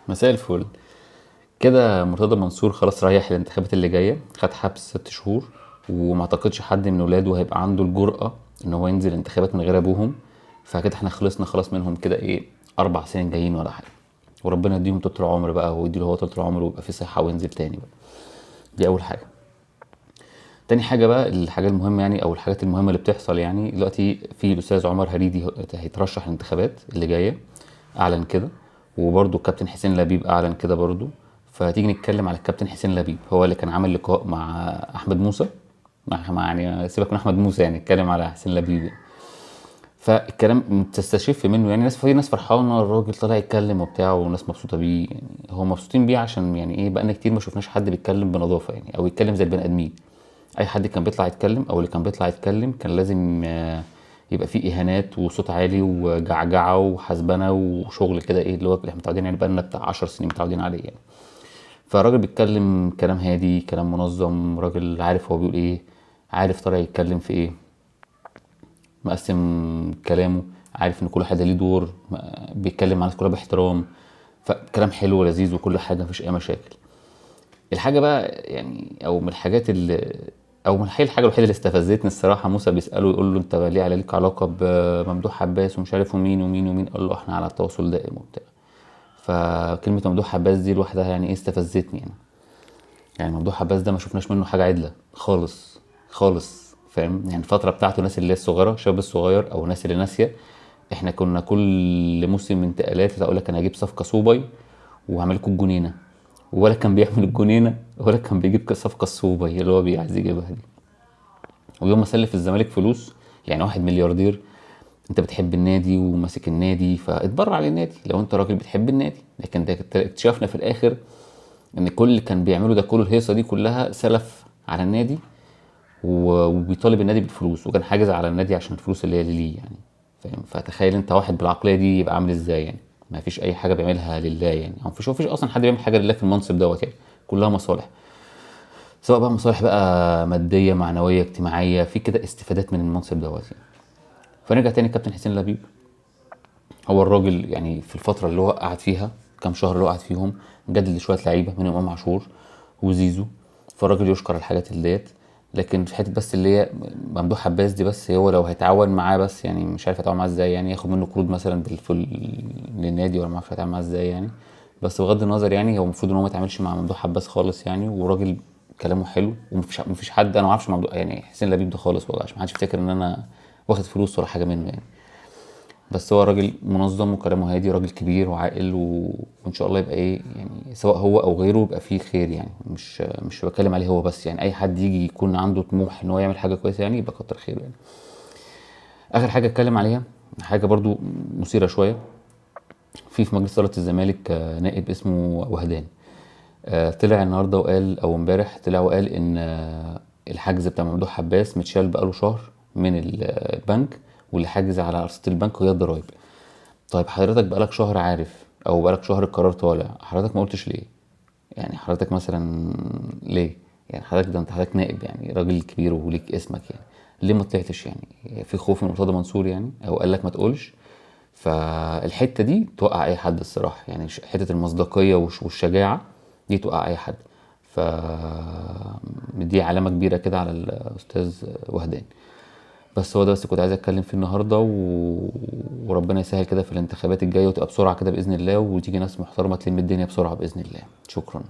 مساء الفل. كده مرتضى منصور خلاص رايح الانتخابات اللي جايه، خد حبس 6 شهور، وما اعتقدش حد من ولاده هيبقى عنده الجرأة ان هو ينزل انتخابات من غير ابوهم. فكده احنا خلصنا خلاص منهم كده ايه، 4 سنين جايين ولا حاجه. وربنا يديهم طول العمر بقى، ويديله هو طول العمر ويبقى في صحه وينزل تاني بقى. دي اول حاجه. تاني حاجه بقى، الحاجه المهمه يعني او الحاجات المهمه اللي بتحصل يعني دلوقتي، في الاستاذ عمر هريدي هيترشح الانتخابات اللي جايه، اعلن كده. وبرده الكابتن حسين لبيب اعلن كده برده. فتيجي نتكلم على الكابتن حسين لبيب، هو اللي كان عامل لقاء مع احمد موسى. يعني سيبك من احمد موسى، يعني نتكلم على حسين لبيب يعني. فالكلام تستشف منه يعني، في ناس فرحانه الراجل طلع يتكلم وبتاع، وناس مبسوطه بيه يعني. هو مبسوطين بيه عشان يعني ايه، بقالنا كتير ما شفناش حد بيتكلم بنظافه يعني، او يتكلم زي البني ادمين. اي حد كان بيطلع يتكلم، او اللي كان بيطلع يتكلم، كان لازم يبقى فيه اهانات وصوت عالي وجعجعه وحسبنه وشغل كده، ايه اللي هو احنا متعودين يعني، بقالنا بتاع 10 سنين متعودين عليه يعني. فالراجل بيتكلم كلام هادي، كلام منظم، راجل عارف هو بيقول ايه، عارف طالع يتكلم في ايه، مقسم كلامه، عارف ان كل حد ليه دور، بيتكلم مع الناس كلها باحترام. فكلام حلو ولذيذ وكل حاجه، مفيش اي مشاكل. الحاجه بقى يعني، او من الحاجات اللي، او من الحاجه الوحيده اللي استفزتني الصراحه، موسى بيساله يقول له انت ليه على ليك علاقه بممدوح عباس ومش عارف ومين ومين ومين، قال له احنا على تواصل دائم وبتاع. فكلمه ممدوح عباس دي لوحدها يعني ايه استفزتني يعني ممدوح عباس ده ما شفناش منه حاجه عدله خالص خالص، فاهم يعني. الفتره بتاعته الناس اللي هي الصغيره، الشباب الصغير او الناس اللي ناسيه، احنا كنا كل موسم انتقالات اقول لك انا هجيب صفقه صوبي وهعمل لكم الجنينه، ولا كان بيعمل الجنينه ولا كان بيجيب صفقه الصوبي اللي هو عايز يجيبها دي. ويوم ما سلف الزمالك فلوس، يعني واحد ملياردير، انت بتحب النادي وماسك النادي فاتبرع للنادي لو انت راجل بتحب النادي. لكن ده اكتشفنا في الاخر ان كل اللي كان بيعمله ده، كل الهيصه دي كلها سلف على النادي، وبيطالب النادي بالفلوس، وكان حاجز على النادي عشان الفلوس اللي هي ليه يعني، فاهم. فتخيل انت واحد بالعقليه دي يبقى عامل ازاي يعني. ما فيش اي حاجه بيعملها لله يعني، او مفيش اصلا حد بيعمل حاجه لله في المنصب دوت يعني. كلها مصالح، سواء بقى مصالح بقى ماديه معنويه اجتماعيه، في كده استفادات من المنصب دوت يعني. فنرجع تاني كابتن حسين لبيب. هو الراجل يعني في الفتره اللي هو قعد فيها، كام شهر اللي هو قعد فيهم، جدد لشويه لعيبه منهم امام عاشور وزيزو. فالراجل يشكر الحاجات اللي ديت. لكن في حته بس اللي هي ممدوح عباس دي، بس هو لو هيتعاون معاه بس يعني، مش عارف يتعاون معاه ازاي يعني، ياخد منه قروض مثلا بالفل للنادي، ولا ما اعرفش هيتعامل معاه ازاي يعني. بس بغض النظر يعني، هو المفروض ان هو ما يتعاملش مع ممدوح عباس خالص يعني. وراجل كلامه حلو، ومفيش حد، انا ما اعرفش ممدوح يعني حسين لبيب ده خالص والله، عشان ما حدش يفتكر ان انا واخد فلوس ولا حاجه منه يعني. بس هو راجل منظم وكلامه هادي، راجل كبير وعاقل وان شاء الله يبقى ايه يعني، سواء هو او غيره يبقى فيه خير يعني. مش بتكلم عليه هو بس يعني، اي حد يجي يكون عنده طموح ان هو يعمل حاجه كويسه يعني، يبقى كتر خيره يعني. اخر حاجه اتكلم عليها، حاجه برضو مثيره شويه. في مجلس اداره الزمالك نائب اسمه وهدان. طلع النهارده وقال، او امبارح طلع وقال ان الحجز بتاع ممدوح عباس متشال بقاله شهر من البنك، واللي حاجز على ارصده البنك وهي الضرايب. طيب حضرتك بقالك شهر عارف، او بقالك شهر القرار طالع، حضرتك ما قلتش ليه؟ يعني حضرتك مثلا ليه؟ يعني حضرتك ده انت حضرتك نائب يعني، راجل كبير وليك اسمك يعني، ليه ما طلعتش يعني؟ في خوف من مرتضى منصور يعني، او قال لك ما تقولش؟ فالحته دي توقع اي حد الصراحه يعني، حته المصداقيه والشجاعه دي توقع اي حد. ف دي علامه كبيره كده على الاستاذ وهدان. بس هو ده بس كنت عايز اتكلم فيه النهارده وربنا يسهل كده في الانتخابات الجايه، وتبقى بسرعه كده باذن الله، وتيجي ناس محترمه تلم الدنيا بسرعه باذن الله. شكرا.